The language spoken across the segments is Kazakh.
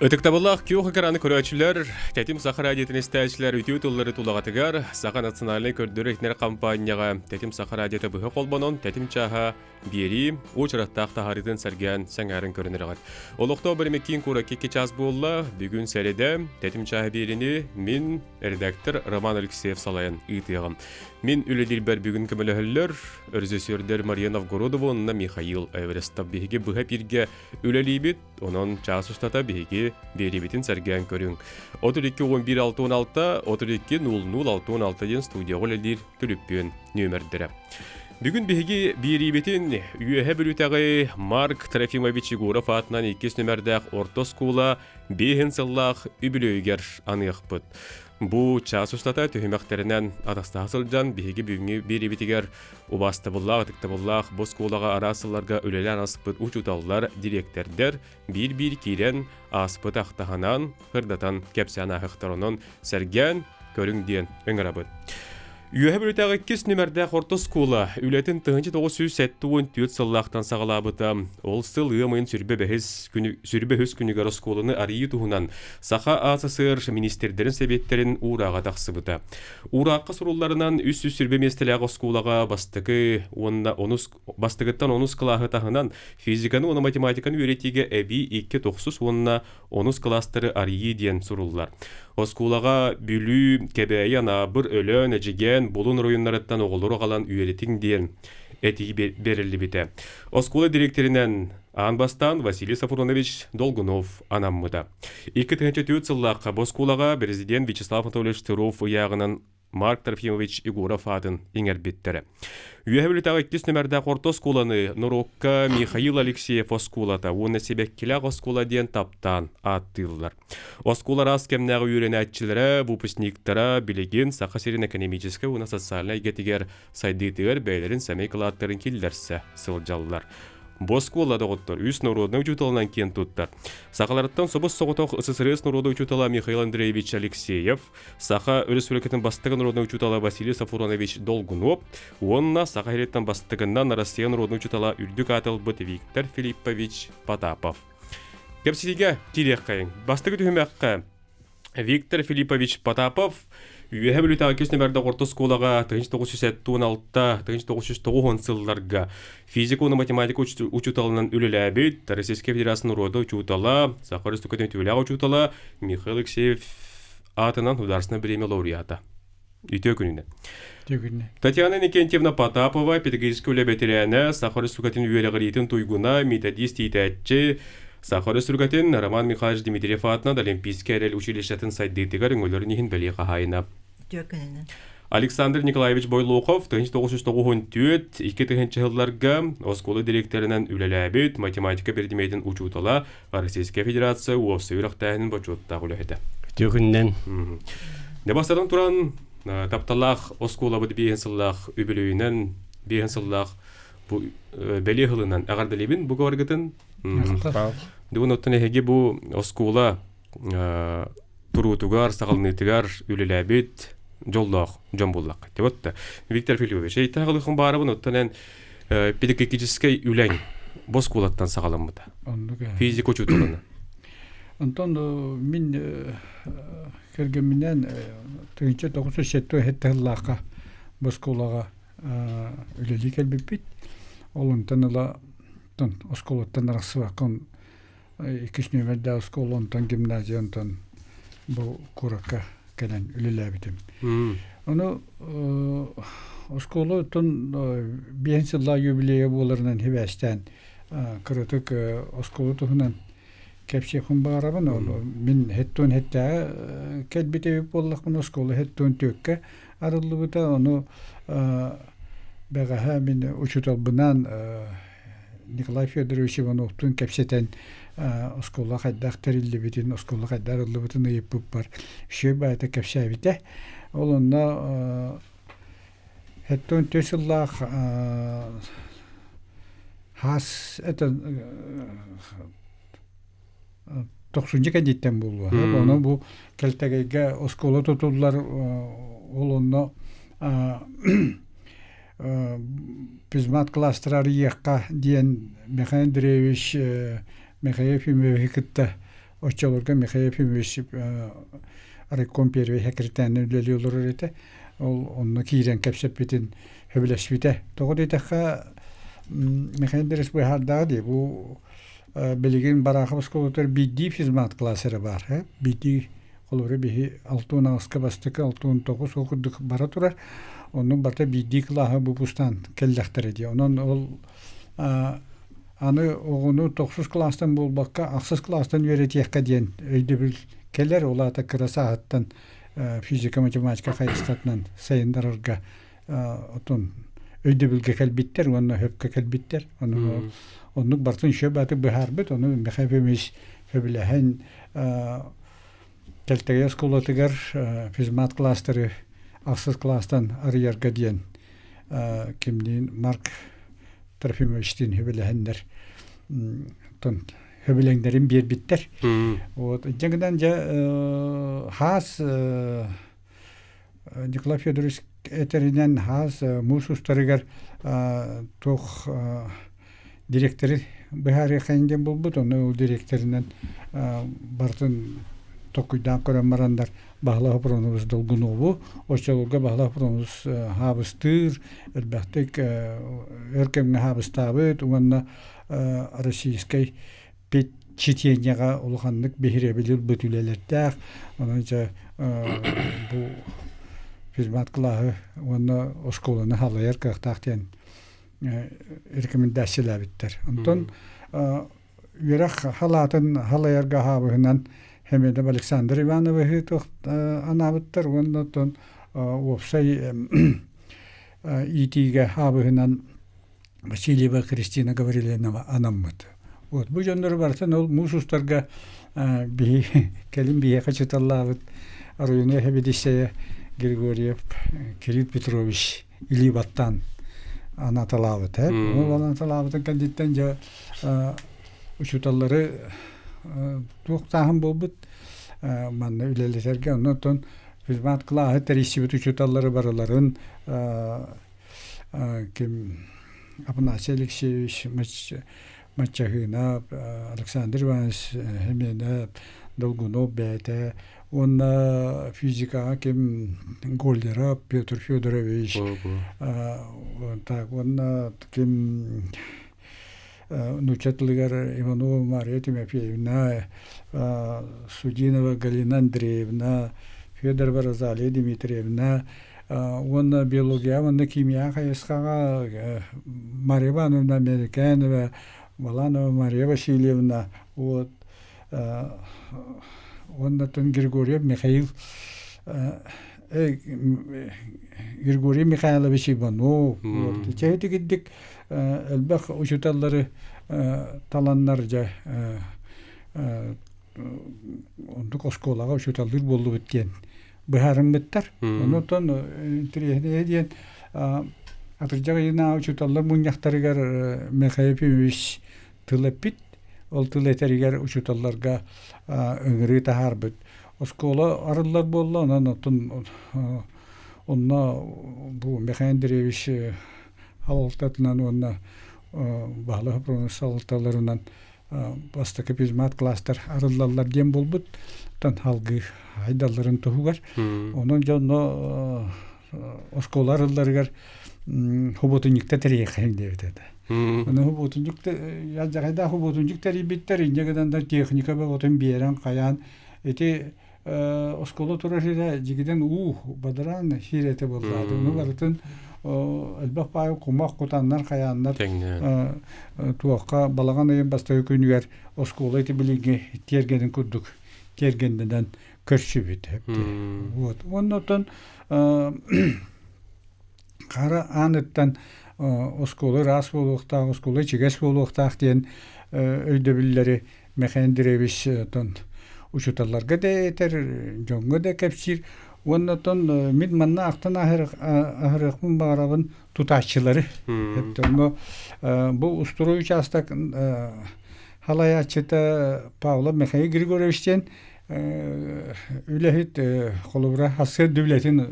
Өтіктабыллақ кеуқ экраны көрөчілер, тәтім сақыр адетін істәчілер үтеу тұллары тұлағатығар, сақа национальный көрдері етінер компанияға тәтім сақыр адеті бұғы қолбанон, тәтім чаға бері, очыраттақ тағарытын сәрген сәңәрін көрінеріғат. Олықта бірмеккен көра кеке час болла, бүгін сәледі тәтім чаға беріні мен редактор Роман Алексеев салайын ұйтығым. Мен үледіл бәр бүгін кімілігілер, өрзесердер Мария Новгородова, онына Михаил Эверестов бейге бұға бірге үлелейбет, onun çağsustata bihigi beribitin sergen körün. 32-11-6-16, 32-00-6-16 den studiya goledir tülüppün nömerdere. Bugün bihigi beribitin üyehe bülütəği Mark Trofimovic Igorov atnan 2 nömerdəq orta skula behin sallaq übülöyger anıyıqpıt. Bu çağsustata tühüməqlərindən adasta hasılcan bihigi bugünkü beribitiger ubastabıllaq, tıqtabıllaq, bu skolağa arasıllarga ölelən aspıt uçutallar direkterder bir kiren aspıt aqtahanan hırdatan kepsiyan ahıqtaronun sergen körün diyen öngərabıd. Üyehe bülütəği 2 nömerdəq orta skula ületin 1974 sallaqtan sağalabıda ol sıl ığımın sürbe höz günügar skolunu arıyı tuhunan sağa asasır ministerlerin sebetlerin uğrağa taqsıbıda. Uğraqqa sorullarından üst sürbe mestelağı skolağa bastıgıttan onuz kılahı tahınan fizikanı onu matematikanı öğretige ebi 2-9 onuna onuz klasları arıyı diyen sorullar. O skolağa bülü, kebeyen, abır, ölön, ecigen, bolun oyunlarından oğulları qalan üyeletin diyen etiği berildi bite. O skola direkterinden Anbastan Vasiliy Safuronovich Dolgunov anamıda. 2004 yıllıqqa bu skolağa prezident Vyacheslav Anatolyevich Tyrov yağının Mark Trofimovic Igorov adın iňerbettere. Üyehe bülütəği 2 nömerdəq orta skolanı Norokka Mikhail Alekseyev oskolata, onu sebekkiləq oskola diyen taptan attıyırlar. Oskolar az kemnəği üyrenətçilere, vupusniktara, bilegen, saqa serin ekonomikiske, ona sosialna egetiger saydıqtığır beylerin səmeykilatların killerse sılcallar. Bu skolada otlar, üst narodna uçutalınan ken tuttar. Saqalarıttan sobos soğutaq СССР народа uçutala Mikhail Andreevich Alekseyev, saqa Respublikatin bastıgı narodna uçutala Vasiliy Safuronovich Dolgunov, onna saqa herettan bastıgından Rossiya narodna uçutala ürdük atılbıt Viktor Filippovich Potapov. Kepsiliga tirek kayın. Bastıgı tühüməqqa Viktor Filippovich Potapov üyehe bülütəği 2 nömerdəq orta skolağa 1976-1990 yıllarga fizik onu matematik uçutalınan ülüləbit, Rossiya Federasiyonu roda uçutala, Saqa Respublikatin tüvələği uçutala Mikhail Alekseyev atından Hudarsına Premiya laureata. Ütö gününe. Tatyana Nikentьевна Potapova, pedagogik ülebetiräne, Saqa Respublikatin üyeləğiritin tuyguna, metodist itətçi, Saqa Respublikatin Roman Mikhail Dmitriev atынан Olimpiskiy Erel Училищатын saydıqtıgar öngölörünihin bəli qahayına. Alexander Nikolaevich Boylokov 1994-2000 yıllarga oskolu direkterinden üleläbit matematika berdimeyden uçutala Rossiya Federasiya uossa üraqtahinin boçotta güləhədə. Tüğündən. Ne basadan turan taptalaq oskola bu behin sallaq übülüyündən behin sallaq bu bəli hılından ağardalibin bu qavargıtın. Duvun ottan ehege bu oskola turutugar, sağalnıtıgar üleläbit Jolloq, Jombullaq. Tebotda. Viktor Filipovich, tağılıqın barı bunu ottanen pedagogический ülen boskolattan sağalanmıda. Fizik uçutulunu. Ondan min kergeminden 1907 hettəllaqa boskolağa ülelik elbibit. Olun tanıla oskolattan arası vakın 2 nömerdəq oskolantan gimnaziyantan bu kurakka gelen üleläbitim. Onu oskolatın birinci yıllar jubileyi bolarından hevesten kırıtık oskolatından kepsiyakın bağırabın onu. Min hettun hetta kelbite bollakın oskolu hettun tökke arıllı bıda onu beğaha min uçutalbınan Nikolay Fyodorovich Ivanov'tun kepseten oskola qaddaq terilli bitin, oskola qaddarıllı bitin ıyıpıp var. Şöy bayata kepsey bite. Olunna hettun tösüllaq has eten 90. kanditten buldu. Onu bu keltegege oskola tutullar olunna Pizmat klastrari yaqqa diyen Mikhail Andreevich Mikhail Filipovich Oççolorga Mikhail Efimович Raykom Perve Hekirten üleli olur ete. Onu kiren kepseppetin höbüleşbite. Toğu deytekha Mikhail Deres bu hardağı bu Beligin barakı skolutur biddi fizmat klasları var. Biddi kolore bihi 6 ağızka bastık 6-9 okuduk bara turar. Onun barta biddi klahı bu bustan kellektir ediyor. Onun ol anı oğunu 9 klastan bulbakka aksız klastan öğretiyekka diyen öyle bir keller ola ta kıra saattan fizika matematika kayıstatlan sayındarırga otun öyle bilge kelbitter onu höpke kelbitter onu bartın şöbeti biharbet onu mehefemiş höbilehen keltege skolatıgar fizmat klasları aksız klastan arıyarga diyen kimliğin Mark Trofimovich'tin höbilehenler höbilenlerin bir bitter. O jangdanca has Nikolay Fyodoroviç eterinden has musustarıgar toh direktörü bihari kayıngen bulbut onu direktöründen bartın tokuydan koranmarandar bahla hopronumuz dolgunovu oçalurga bahla hopronumuz habıstır elbettek örkemne habıstabıt umanna Российской çitiyenyaga uluğanlık behirebilir bütülelerdə onunca bu hizmet kılahı onu oskolunu halayar kıhtaqten rekomendasiyalar bittir. Ondan yürek halatın halayar gahabıhından Hemedem Aleksandr Ivanov'ı anabıttır. Ondan opsay itiga habıhından Vasilyeva Kristina Gavrilyevna anamıdı. Bu jönleri varsa ol musustarga bir kelim bir kaçıtallavıt arayını hebedişeye Grigoriev Kirill Petrovich İlibat'tan anatalavıt. O anatalavıtın kendittence uçutalları tuğtahın bulbut manna üleleterge ondan hizmet kılahı terişibit uçutalları baraların kim Apnasy Alexeyevich Machahina, Alexander Ivанович Hemena, Dolgunov bete, on fizika kim Goldera, Pyotr Fyodorovich, on kim Nuchatligar Ivanova Maria Timofeyevna, Sudinova Galina Andreevna, Fyodorova Rosalia Dmitrievna, он биология, он химия, кайскага Мария Ивановна Американова, Маланова Мария Васильевна, вот он Григорьев Михаил Григорий Михайлович Иванов, вот чайты гиддик элбах учуталлары таланнаржа ондук осколага учуталлар болду биткен. Biharım bitter. Ondan trihne diyen atırcağı yine uçutallar munyaktarıgar Mikhail Efimович tılapit ol tıletigar uçutallarga öngürü taharbet. Oskola arılar bolla onna bu Mikhail Andreevich halaltatından onna bağlı pronusaltalarından bastaki hizmet klaslar arılarlar diyen bulbut. Tan halgı haydalların tohugar. Onun canlı oskolarlar hubutunyukta teriye kayındevdi. Onu hubutunyukta yazcağda hubutunyuk teriye bitter. İnceden de teknika ve otun bir yerin kayan. Eti oskolu turajida cigiden badaran hirete buldadı. Onu varıtın elbette bayağı kumak kutanlar kayanlar. Tuğaka balağan ayın bastayı künüyer oskolu eti bilgi tergenin kurduk. Tergendeden körsübüt hepti. Ondan kara anıttan oskolu ras buluqtaq, oskolu çiges buluqtaq diyen öydöbülleri Mikhail Andreevich'ten uçutallarga da eter, jonga da kepsir. Ondan min manna aqtan ahırıqmın bağırabın tutaşçıları. Hepti onu bu Usturoviç astak halayatçıda Pavla Mikhail Grigorievich'ten ülehit kolubra hasır devletin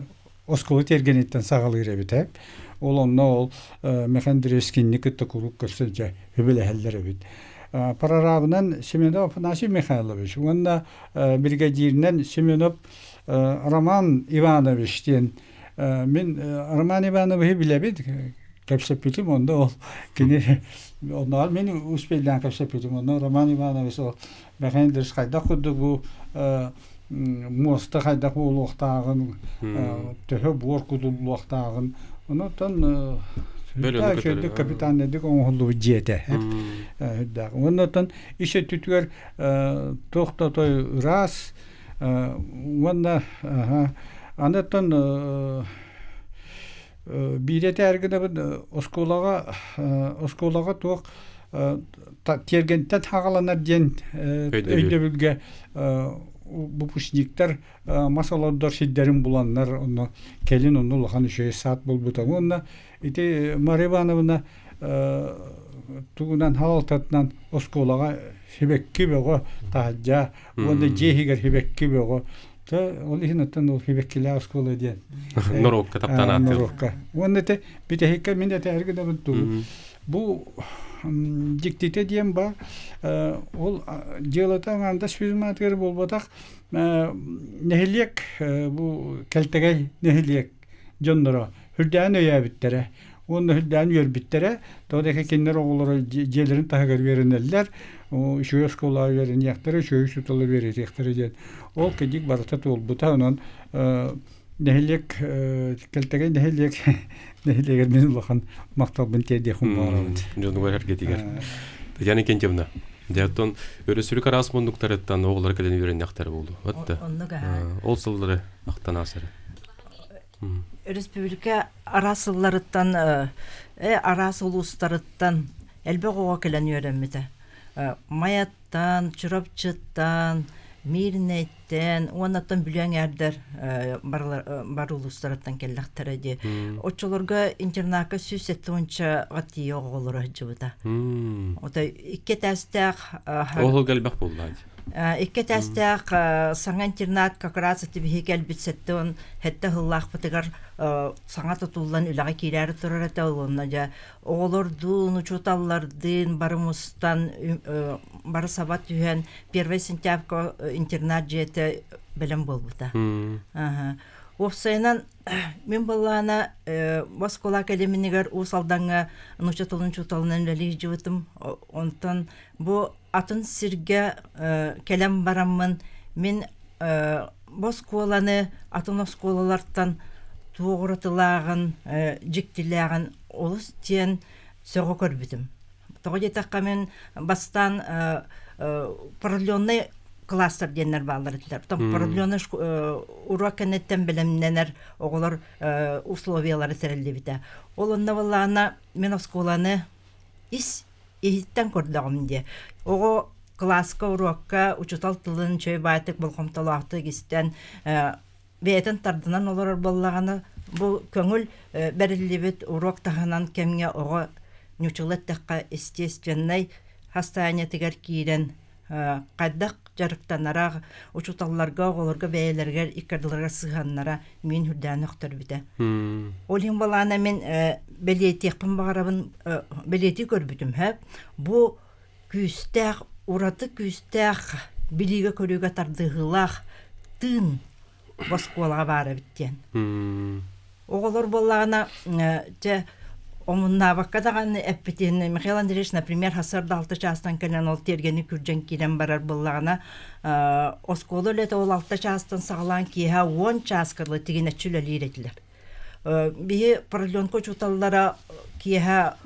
oskolu tergenitten sağalır ebite. Ol onna ol Mikhail Andreevich kinni kıtta kuruk gösterce hübele heller ebit. Прорабынан Семенов Афанасий Михайлович, онда бригадирінен Семенов Роман Иванович ден. Мен Роман Ивановичи білебед, кәпсепетім, онда ол кені, онда ал мені успейден кәпсепетім, онда Роман Иванович ол бәкәндіріс қайда құдды бұл мосты қайда бұл оқтағын, түхі бор құдыл оқтағын, онда Şöyle kapitan dedik oğlu jete. Ondan işe tütüyor toxtatoy ras. Onda andan birete ergide oskolaga toq tergenten haqalanar den öyle bilge bu puşnikler masalarda şidderin bulanlar onu kelin onu lahan şey saat bulbuta onda ite Marivanovna tuğunan halaltatnan oskolaga hibekki bego tahja onda jehiger hibekki bego ta olihinatan o hibekkiler oskola diyen Norokka taptanat Norokka onda te bitehikka minde te ergide bu diktite diyen ba ol jelatan anda süzmatger bolbatak nehiliyek bu keltegey nehiliyek jondoro hüdden öýäbittere onu hüdden ýörbittere dodaki kinler oğulları jelerin tahagar berenler o şu eskola beren ýaktary şu tutuly beretler diyen ol kedik barata tolbuta onon nehiliyek keltegey nehiliyek nehiliyek men ulaqan maktabyn tedihum barabyn jondugar hergetiger yani kenjemna Jaton örüsülük aras munduktarıttan oğullar kelen öğrenýäktär boldu. Hatta. Ol sılları aktan asarı. Respublika arasıllarıttan aras uluslarıttan elbek oğa kelen öğrenmede. Mayattan, çırapçıttan, Mirnetten, onattan bilýän ýerler bar uluslarıttan kelläktere di. Oçolarga internatga süsetdiňçe gaty oğulary jybyda. Ota iki tästek Oğul gelbek boldy. Ikke tästek saňa internat kakras tibi gelbitsetden hette hıllaq bitigar saňa tutullan ülaga kiler turarata olunja oğulardyn uçutallardyn barımystan bar sabat ýühen 1 sentябрь internat jete bilen bolbuta. Ofsaynan men bolana Moskova akademiniger usaldaňa uçutulun çutalynyň öli jybytym. Ondan bu atın sirge kelem baramın men Moskovany atın oskolalardan tuğratılagyn jiktilägin olus diýen sögo görbidim. Toýetakka men bastan paralelny klaster diýenler ballardylar. Tam paralelny urakenetten bilemneler oğular usloviýalary sereldi bite. Olanda bolana men oskolany ihitten kordagym diye. Ogo klaska urokka uçutal tılın çöy baytık bolkomtalaqty gisten beten tardynan olar bollagany bu köngül berilibet urok tahanan kemge ogo nüçülettekka естественный hastane tiger kiren qaddak jarıktanara uçutallarga ogolarga beýlerger ikirdilerge syhanlara men hüddan öktür bide. Olin balana men beliyetipim bagarabyn beliyeti görbüdüm hep. Bu küstek uraty küstek bilige körüge tardygylar tyn Moskowa'ga bara bitden. Ogolar bolana je Omunna bakadagan epitini Mikhail Andreevich, например, hasarda 6 çastan kelen ol tergeni kürjen kiren barar bollagana oskolu lete ol 6 çastan sağlan ki ha 10 çaskırlı tigine çüleli iretler. Bir paralonko çutallara ki ha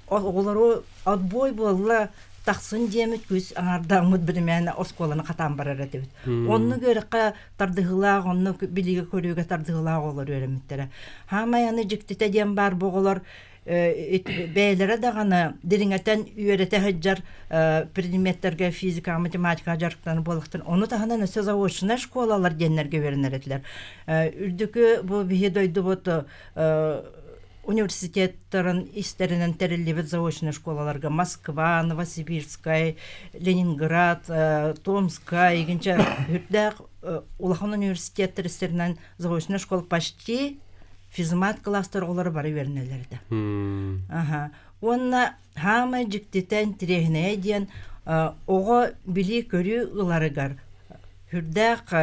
oğulları adboy bolla taksın diyemet göz anardan müdbirmene oskolany katan barar etip. Onu göreka tardygylar, onu biligi körüge tardygylar olar öğrenmitler. Hama yani jiktite diyen bar boğular beylere dagana diriňeten üýerete hajjar predmetlerge fizika, matematika jaryktan boluktan onu tahanan söz awşyna şkolalar diýenlerge berenler etler. Ürdükü bu bihi doýdu botu университеттарын истеринен терилибет заочный школаларга Москва, Новосибирская, Ленинград, Томская, игинче хүрдәк улахан университеттер истеринен заочный школ почти физмат кластер олары бары вернелерде. Онна хама жиктетен тирехне диен ого били көрү ыларыгар. Хүрдәк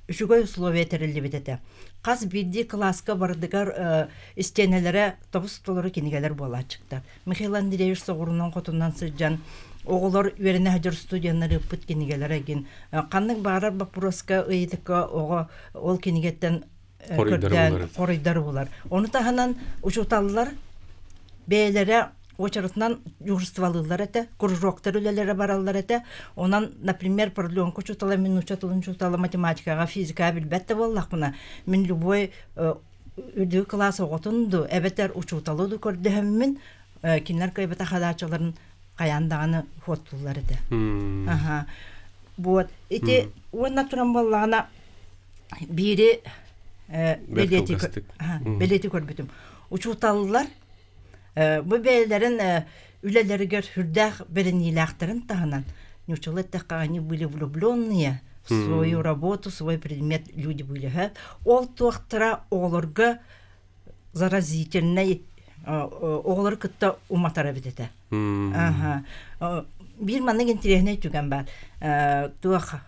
үшүгөй условия терилди битете. Каз бидди класска бардыгар истенелере тобус толору кинигелер бола чыкты. Михаил Андреевич соғурунан котунан сыджан оголор верене хажыр студияннары пыт кинигелер эгин. Каннык барар вопроска ыйдыкка ого ол кинигеттен коройдар булар. Оны таханан учуталлар бейлере очарытынан юрствалылар эте, кружоктар үлелері баралар эте. Онан, например, продленку чутала, мен учатылын чутала математикаға, физика билбетті боллақ бұна. Мен любой үрдігі класс оғытынды, әбеттер учуталуды көрдіғім мен, кинлер көйбеті қадачыларын қаяндағаны фоттулар эте. Вот. Ити, онна тұран боллағына бири белети көрбетім. Учуталылар bu beylerin üleleri gör hürdağ беренилахтарын тағынан. Неужели такая они были влюбленные в свою работу, свой предмет люди были. Ол туақтыра оларға заразительный олар кытта уматара бітеді. Bir manın интересный түген бар. Туақ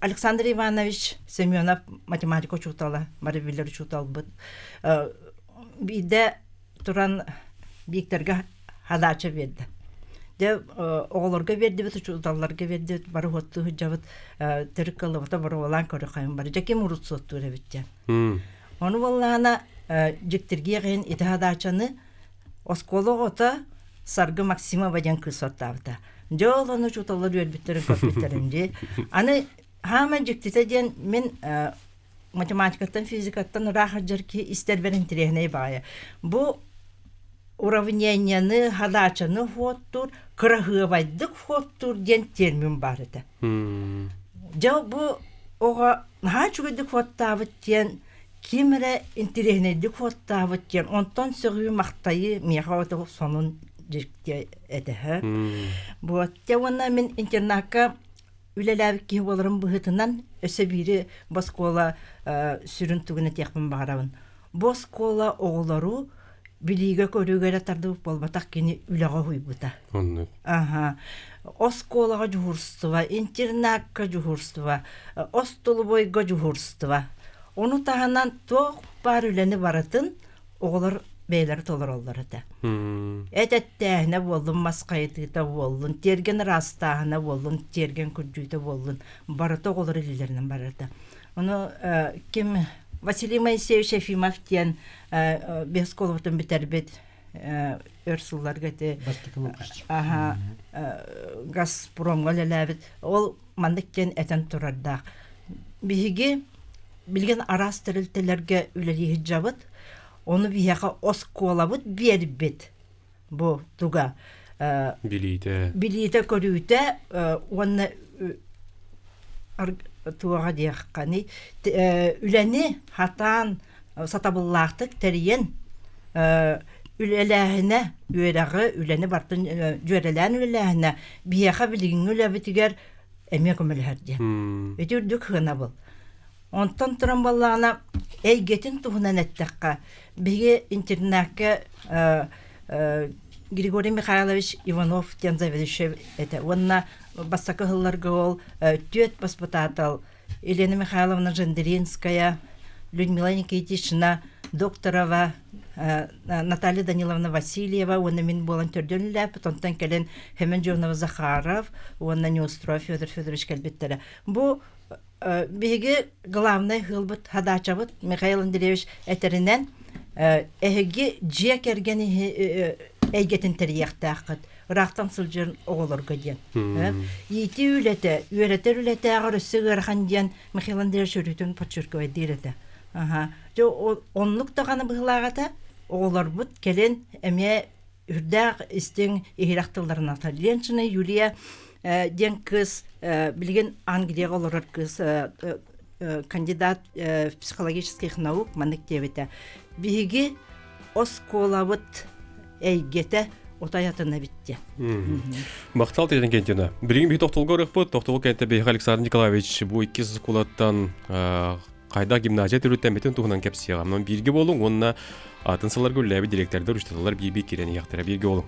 Александр Иванович Семенов математика учутала, маревиллер учутал бұд. Биде туран Биктерге хадача берді. Де оғыларға берді бет, ұчудаларға берді, бары хотту жабыт, түрік қылыбыта бары олан көрі қайын бары. Жакем ұрут сотту өребітті. Оны болағына жектерге қайын еті хадачаны осколы ғота Саргы Максимова ден кыз соттабыта. Жол оны ұчудалар өрбіттерін көпбіттерінде. Аны хама жектете ден мен математикаттан, физикаттан рахат жарки истер берін тірегіне бая. Бұл уравненияны, хадачаны хоттур, кырахывайдык хоттур ден термин бар еді. Жау бұл оға хачугыдык хоттабыт ден, кемірі интерегнедік хоттабыт ден, онтан сөғүй мақтайы меғауды сонын жекте еді. Бұл өтте мен интернатқа үлеләбік ке болырым бұғытынан өсі бірі боскола сүрін түгіні текпін бағарабын. Боскола оғылару билиге көрүгөрө тардып болбатак кини үлөгө хуйбута. Осколага жуурстува, интернатка жуурстува, остолбойго жуурстува. Ону таханан тоқ бар үлени баратын оголор бейлер толор оллар эте. Этеттехне болдун, маскайытыта болдун, терген растахына болдун, терген күржүйте болдун, барыта оголор илилеринен барыта. Ону ким Василий Моисеевич Ефимов тен бесколовтан битербет өрсулларга те Газпромга лелебет. Ол мандыктен этен турарда. Биги билген арас терилтелерге үлели жабыт. Оны бияка осколабыт бербет. Бу туга билите көрүтө оны туаға дейққаны. Үләні хатан сатабыллақтық тәрейін үләләхіне үйерағы үләні бартын жөрелән үләләхіне бияқа білігін үләбітігер әме көмілерді. Өте үрдік ғына бұл. Онтан тұран балағына әйгетін тұғынан әттіққа бігі интернатқа Григорий Михайлович Иванов тен заведующий это. Онна бассакы ғылларға ол түйет баспататал Елена Михайловна Жандринская, Людмила Никитична Докторова, Наталья Даниловна Васильева, онна мен болан төрден ләп, онтан кәлен Хемен Жонова Захаров, онна Неустроев Федор Федорович кәлбеттері. Бұл беге главный ғылбыт, хадачабыт Михаил Андреевич әтерінен әйге жия кәргені әйгетін тәрияқты ақыт. Рақтан сылжырын оғылырға ден. Еті үлеті, үйретер үлеті ағыр үсі ғырған ден Михаил Андреевич өрітін подчеркова дейреті. Онлық тағаны бұғылағата оғылар бұд келен әме үрдәқ істен ехирақтыларын атар. Леншіні Юлия ден кыз білген Англия олырыр кыз кандидат психологических наук манық дебеті. Бігі осколабыт әйгеті отаятына битти. Мақтал тегін кентені. Бірген бей тоқтылғы ұрық бұд, тоқтылғы кенті бейх Александр Николаевич бұл 2 кулаттан Kayda gimnaziya türüttemeten tuğunan kepsiyaga. Ondan birgi bolun, onna atın salar göllebi direktörler uçtadılar bir kireni yaktara birgi olun.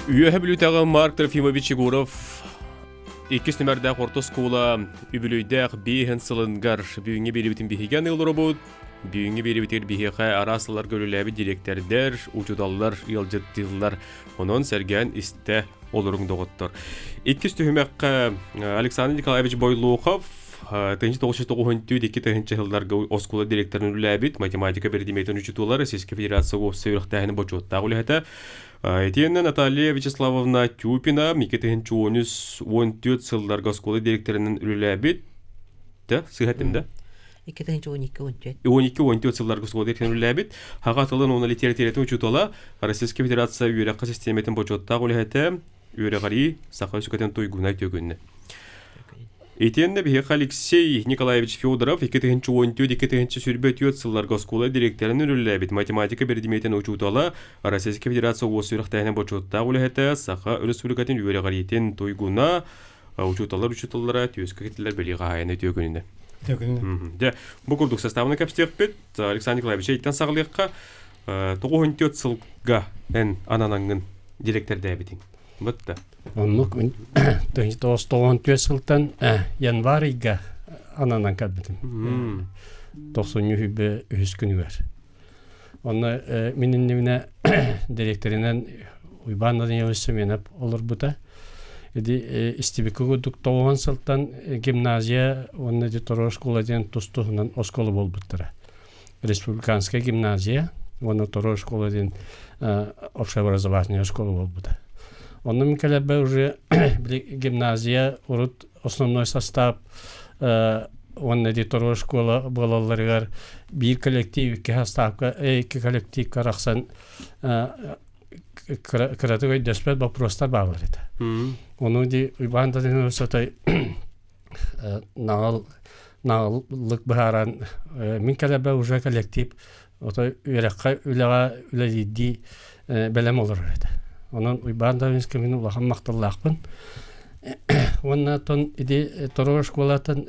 Üye bilütäge Mark Trofimovich Yegorov 2 nömerde orta skula übülüydäk bihen sılıngar büyüňe beribitin bihigen ýollarabut. Büyüňe beribitir bihihe arasalar gölüläbi direkterler, uçudallar, ýyljatdylar. Onon sergen iste olurun dogottor. 2 tühümek Aleksandr Nikolaevich Boylukhov 1992 yıllarga oskula direktorun üläbit matematika berdimeten uçutular Российская Федерация Совёртәһен бочотта гулята. Etiyenne Natalya Vячеславовна Тюпина 2014 yıllarga oskula direktorunun üläbit de sıhhatimde 12-14 yıllarga oskula direktorunun üläbit hagatylan ona literaturatin uçutula Российская Федерация ýörekli sistemetin bocotta gulata ýöregari saha sükaten toýguna tögünne. Etiyenne bihe Alexey Nikolaevich Fyodorov 2014 sürbet yıllarga oskula direktorunun üläbit matematika berdimeten uçutula Российская Федерация Совёртәһен bocotta gulata saha respublikatin ýöregaritin toýguna uçutallara tüýüske ketdiler beli gaýany tögünne. De bu kurduk sastavını kapstırpet Aleksandr Nikolaevich aytan sağlıqqa 94 yılga en ananangın direktor debitin. Butta. Onluk 1994 yıldan yanvariga ananan kadbitim. 90 hübe 100 günü var. Onu minin evine direktorinden uybanladan yavuşsam yanıp olur bu da. İstibiki kuduk 90 yıldan gimnaziya onun editoro şkoladan tustuğundan o skolu bol buttıra. Respublikanska gimnaziya onun editoro şkoladan общеобразовательная школа bol bu da. Onun mükellebe уже gimnaziya urut основной состав onun editoro şkola bolalarıgar bir kolektiv iki hastavka iki kolektiv karaksan kıratıgay despet baprostar bağlarıydı. Onu di uybandadan olsatay nağıllık baharan mükellebe уже kolektiv otay üyerekka ülelidi belem oluruydu. Onun uybandadan kemin ulağın maqtallaqpın. Ondan ton idi toro şkolatan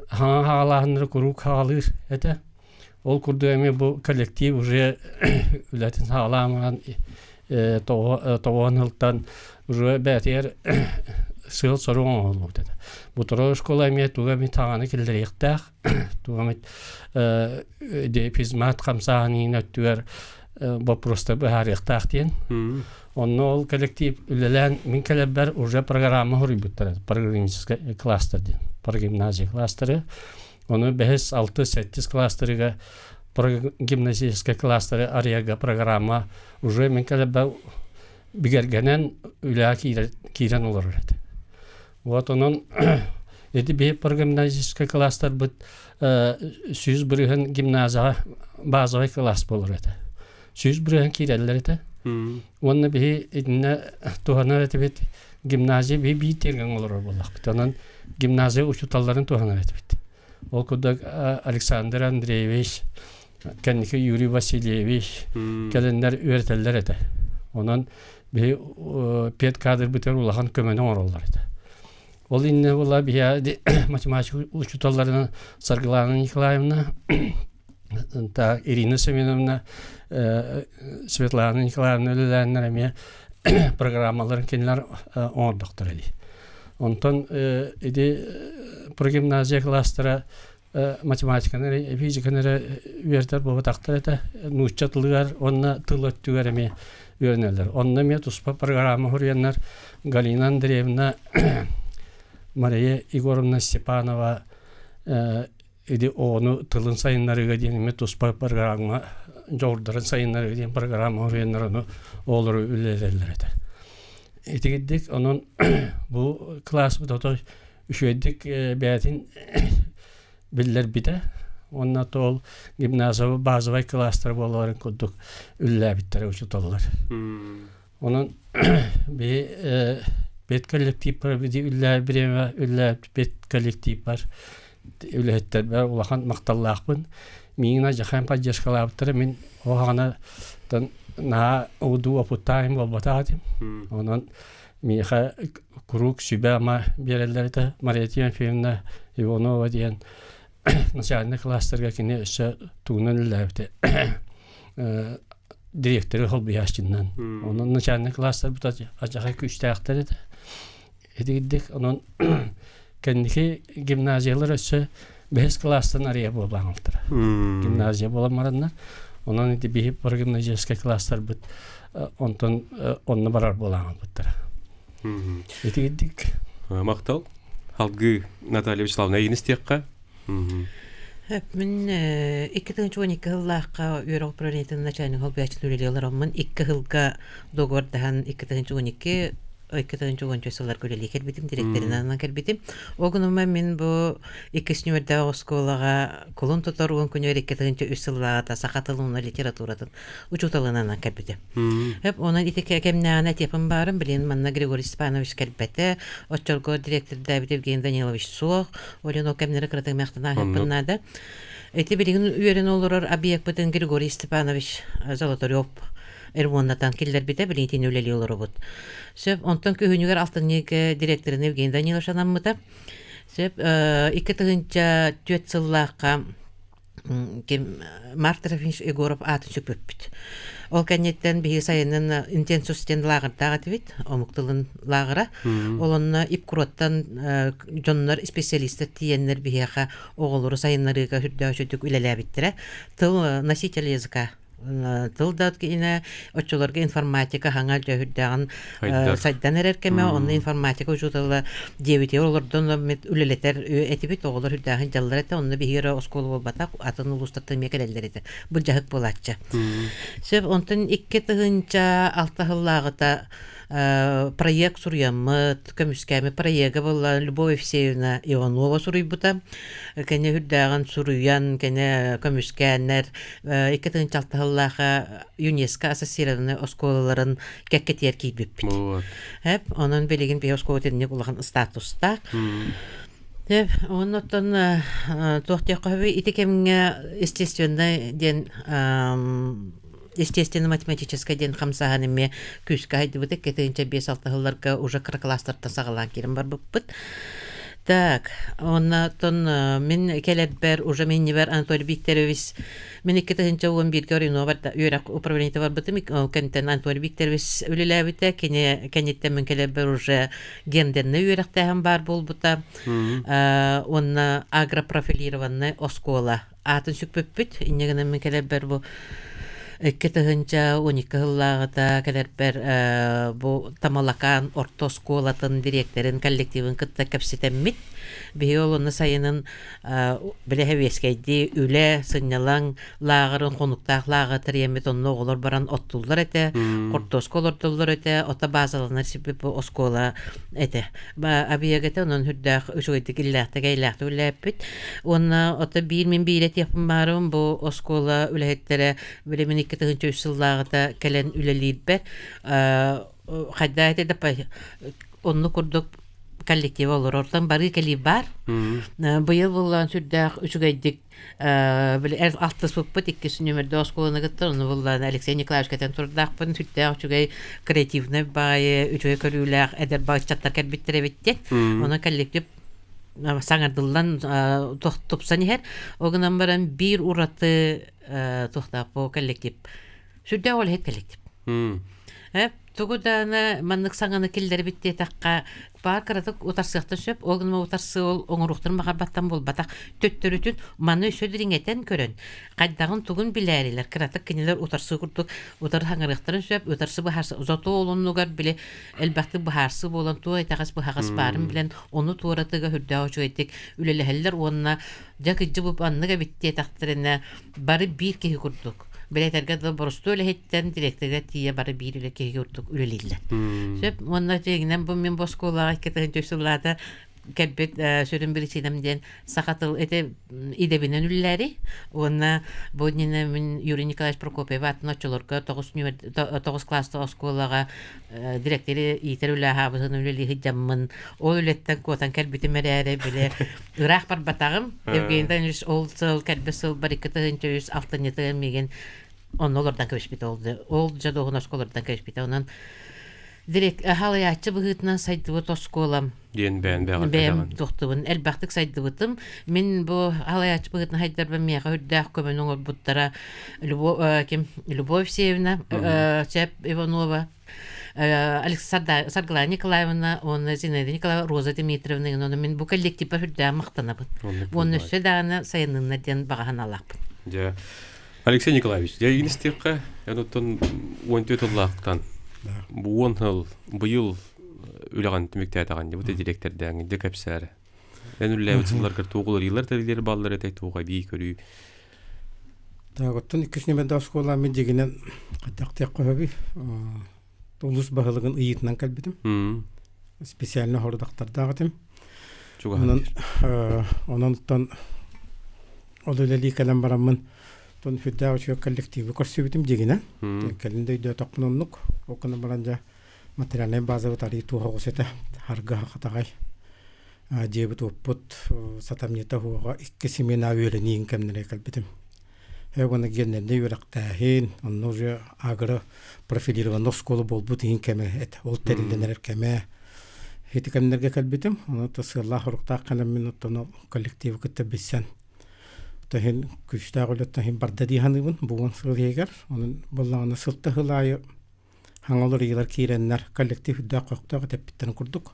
hağalağınları kuruk hağalır ete. Ol kurdu emi bu kolektiv уже ületin hağalağın toğanılıktan уже bätier sığıl sorun oldu dedi. Bu toro şkola emi tuğa mi tağanı kildiriyektäq. Tuğa mi de pizmat kamsağını nöttüver baprosta bahariyektäq diyen. Onun ol kolektiv ülelen min kelebber уже programma huributlar. Programmistska klaster diyen. Progimnaziya klasteri. Onu 5-6-8 klasterıga gimnaziyaska klasteri arayaga programma уже min kelebber bigergenen üle kiren olur. Вот onun edi bir progimnaziyaska klaster bit süz bürühen gimnaziya bazı klas bolur edi. Süz bürühen kireller edi. Onun bir edine tuhanar edi gimnaziya bir tergen olur bolak. Onun gimnaziya uçutalların tuhanar edi. Ol kudak Aleksandr Andreevich, kendisi Yuri Vasilyevich, gelenler öğreteller edi. Onun bir pet kadr biter ulağan kömeni orallar edi. Ol inne ola bir matematik uçutallarının Sargılanın Nikolaevna, ta Irina Semyonovna, Svetlana Nikolaevna ölelenler programmaların kendiler orduktur edi. Ondan edi progimnaziya klastera matematikany, fizikany üerter bu taktar ete nuçatlıgar onna tılöttüger emi öğrenerler. Onna me tuspa programma huryanlar Galina Andreevna, Maria Igorovna Stepanova edi onu tılın sayınları diyen me tuspa programma jordarın sayınları diyen programma huryanlar onu olur ülerler ete. Etigiddik onun bu klas bu da üşüdük beytin biller bide ondan tol gimnaziya bazı klaslar bolaların kurduk ülle bittere uçutallar. Onun bir bet kolektif var bir ülle bireme ülle bet kolektif var ülletler var ulağan maqtallaqpın mine jahan pajjaşkalaptır min o hana na udu aputayım bolbatadım onun Миха Круг Сюбама берелерді Мария Тимофеевна Иванова деген начальный класстарға кені өсі туғынан үләуді. Директоры қыл бұяшчыннан. Оның начальный класстар бұта ажаға күштәқтар еді. Едігідік, оның кәндікі гимназиялар өсі 5 класстан ария болған алтыра. Гимназия боламарынlar. Onun iti bihip bir gimnaziyaskai klaslar bit ondan onunla barar bolan bittara. Iti giddik. Мактал. Халгы Наталья Вячеславовна инстекка. Мен 2012 жыллаққа Европа парламентінің начальник холбияችን төлелелерімін 2 жылға договордахан 2012 2010 жыллар көлелі келбетім, директорынан келбетім. Оғынымы мен бұл 2 нөмірді осколаға қолын тұтар оғын күнер 2003 жыллағата сақатылуына литературадың ұчуталынан келбетім. Оның итеке кемнағына тепім барым, білен манна Григорий Степанович келбеті, отчалғы директор Давид Евгений Данилович Суық, олен о кемнері қыратын мәқтіна хеппіннады. Эти білген үйерін олырыр объект бітін Григорий Степанович Золотарев Эрмоннатан келдер бите билетин өлели олору бут. Сөп онтон көһүнүгөр алтынник директору Евгений Данилович анаммыта. Сөп 2-тыгынча төт жыллакка кем Мартырович Егоров атын сөпөппүт. Ол кеннеттен биһи сайынын интенсустен лагырдагы тибит, омуктулун лагыра. Олонна ипкуроттан жоннор специалисттер тиеннер биһиха оголору сайыннарыга хүрдөөчүдүк үлелебиттире. Тыл носитель языка тылдат кине очолорга информатика хаңал жөһүрдәгән сайдан эркеме онны информатика учутала дебите олордон үлелетер этибит оголор хүрдәгән жалларда онны бигере оскол болбата атын улустатты мекелелдерите бу жахык болатча сөп онтон 2-тыгынча 6 жыллагыта проект сурьяммыт, көмүскәме проекты болла Любовь Евсеевна Иванова суруйбута. Кене хүрдәгән суруян, кене көмүскәннәр 2-6 жыллага ЮНЕСКО ассоциированный осколаларын кәккетер кийбиппит. Хәп, onun белеген бе оскол тенне булган статуста. Хәп, оннан тохтякабы итекемгә естественно ден естественно-математический ден хамсаганыме күскә хайды бутык кетенче 5-6 жылларга уже класстарда сагалан кирим бар буппут. Так, оннан мен келебер уже мен небер Анатолий Викторович мен 2011 гөрүнө бар юрак управление бар бутым кентен Анатолий Викторович үлеләбите кенеттен мен келебер уже гендерне юрактаган бар болбута. Онна агропрофилированный оскола атын сүкпөппүт иннегенен мен келебер бу 2-12 жыллагыта келербер бу тамалакан ортосколатын директорын коллективын кытта кепсетеммит биолоны сайынын билехевескейди үле сыннялаң лагырын конуктак лагытыр емет онно оголор баран оттуллар эте ортосколордуллар эте ота базаланар сипип оскола эте абиягете онон хүрдак үчөйдик иллахта гейлахта үлеппит онна ота 1001 тепим барым бу оскола үлехеттере билемин 2-тыгынча жыллагыта келен үлелийбер хаддаете да онну курдук коллектив олор ортан бары кели бар быйыл булган сүрдәк үчүгәйдик бил алтыс буппут 2 нөмердә осколаны гыттыр аны булган Алексей Николаевич кетен турдакпын сүрдәк үчүгәй креативный бай үчүгәй көрүләр эдер бачаттар кәбиттере битте аны коллектив саңардылдан топсан һәр огынан баран бир ураты тохтап по коллектив сүрдәк ол һәр коллектив тугудана маннык саңаны килдер битте такка бар кыратык утарсықты сөп, олгынма утарсы ол оңыруқтыр мағабаттан бол батақ төттөрүтін маны сөдіріңетен көрін. Қайдағын тугын біләрелер, кыратык кенелер утарсы күрдік, утар хаңырықтырын сөп, утарсы бұхарсы, ұзату олынуғар біле, әлбәқті бұхарсы болан туа айтағас бұхағас барын білен, оны туаратыға хүрді аушы етек, үлелі онына жақыджы бұп анныға бітте тақтырына бары бір кеге күрдік. Билетерге да борусту өлехеттен директорга тие бары бир үле кеге үрдүк үлелилер. Сөп, онна тегинен бу мен босколага кетен төсүллада кәббет сөрүн бирисинемден сакатыл эте идебинен үлләри. Онна бу нене мен Юрий Николаевич Прокопьев атына чолорга 9 класста осколага директори итер үле хабысын үлели хиджаммын. Ол үлеттен котан кәббети мерәре биле ырак бар батагым. Евгений Данилович ол сыл кәббесил бар 2-6 меген оннолордан көшпит олды. Ол жадогын осколордан көшпит. Онан Direkt halıyatçı bıhıtынан saydıbıt oskoolam. Диэн бээн Бэм тохтубун элбахтык сайдыбытым. Мен бу халыячы быгытын хайдар бэм мяга хүрдэх көмөн оңор буттара Любовь Сеевна, Чеп Иванова, Саргала Николаевна, он Зинаида Николаева, Роза Дмитриевна, он мен бу коллективпа хүрдэх мактанабын. Оны өссө дагана сайынына ден багахан алакпын. Ja. Алексей Николаевич, я институтка, онтон 14 ыллаактан. Бу 10 жыл быйыл үлеген түмүктө атаган бу директорден де кепсәре. Мен үлләбит сыллар кыртугулар йыллар тәлилер баллар әтәй туга би көрү. Да, готтон иккис немедә школа мен дигенен кадактык койбы. Улус баһалыгын ыйтынан калбитим. Специально хордактарда гатым. Онон олелели калам барамын. Тон фиддаучы коллективы көрсөбүтүм дигенен. Калинде өйдө токмунук, окуна баранжа материальный база тари тугосета харга хатагай. Жебит оппут сатамнета хуга икки семена үйренин кемнере калбитим. Хэгона генненде юрактахин, онно же агро профилирован школа болбут ин кеме эт ол терилденер кеме. Хити кемнерге калбитим, оно тасылла хорукта канам минуттон коллектив кеттебисен. Тахин күчтагылы тахин бардadi ханыбын буган сылыгар, онун боллаганы сылты хылайы хаңалыр йылар киреннер коллектив да коктога теппиттен курдук.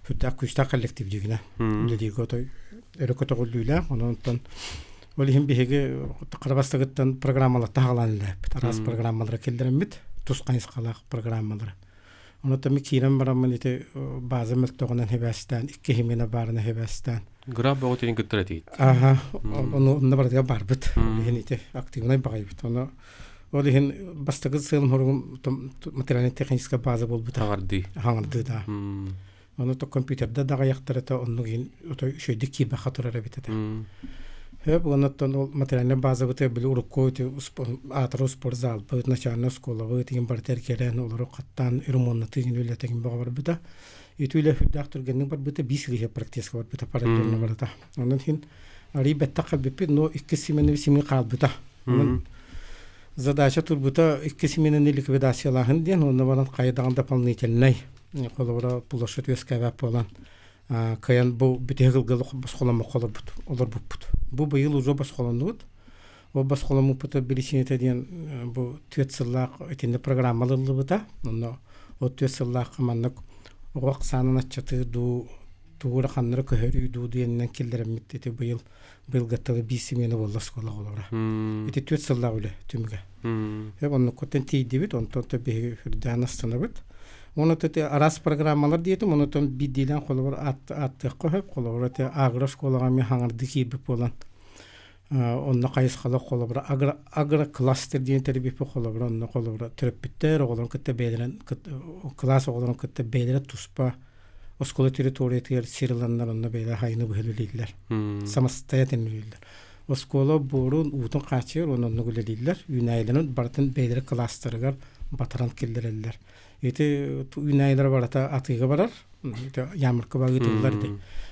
Хүтта күчта коллектив дигине. Үлдиго той эрекотогулуйла, онунтан олихим биһиге карабастагыттан программалар тагаланлар. Тарас программалар келдерембит, тускайс калак программалар. Онута ми кирен барамын ите база мөлтөгөнөн хебестен, икки химена барына хебестен. Граб отен кеттретит. Ага, ону барга барбыт. Олихин активный багайбыт. Ону олихин бастагы сылым хорум материальный техническая база болбут. Хаңарды да. Ону то компьютерда дага яктырата онугин ото шөйдө кирбе хатырара битете. Хеп онуттан ол материальный база бите бил уруккойты атыру спортзал, бит начальная школа, бит ин бартер керен олору каттан ирмонны тигин үлетеген бага бар бита. Итүле доктор бар бита бисиге практика бар бита параллельно барата. Онун хин ари бетта калбипи но икки семени семи калбита. Задача турбута икки семени ликвидациялахын ден онун баран кайдаган дополнительный колобора пулашат өскәбә полан. Каян бу битегилгел басколама колобут, олар бупут. Бу быйыл уже басколанут. О басколамы пута билисинете ден бу төтсыллак этинде программалылы бута. Онно о төтсыллак маннык оқ санына чаты ду тугура ханнары көһөрү ду диеннен килдеремит эти быйыл гаттагы 5 семени болду школа олора. Эти төтсыллак үле түмгө. Онно котен тийдибит, онтон бе хүрдән астанабыт. Оны төте арас программалар диетим, оны тон бидилен колобор атты кохып, колобор те агро школага ми хаңарды кирбип болан. Онна кайыс кала колобор агро кластер диен тербип колобор, онна колобор терпиттер оголон кетте бейлерен класс оголон кетте бейлер туспа школа территория сирланнар онна бейлер хайны бөлүлүлөр. Самостоятельный школа борун утун качыр, онна нугулулур, юнайланын бартын бейлер кластерга батаран келдирелер. Эти юнайлар барата атыга барар. Это ямыркы багытылар ди.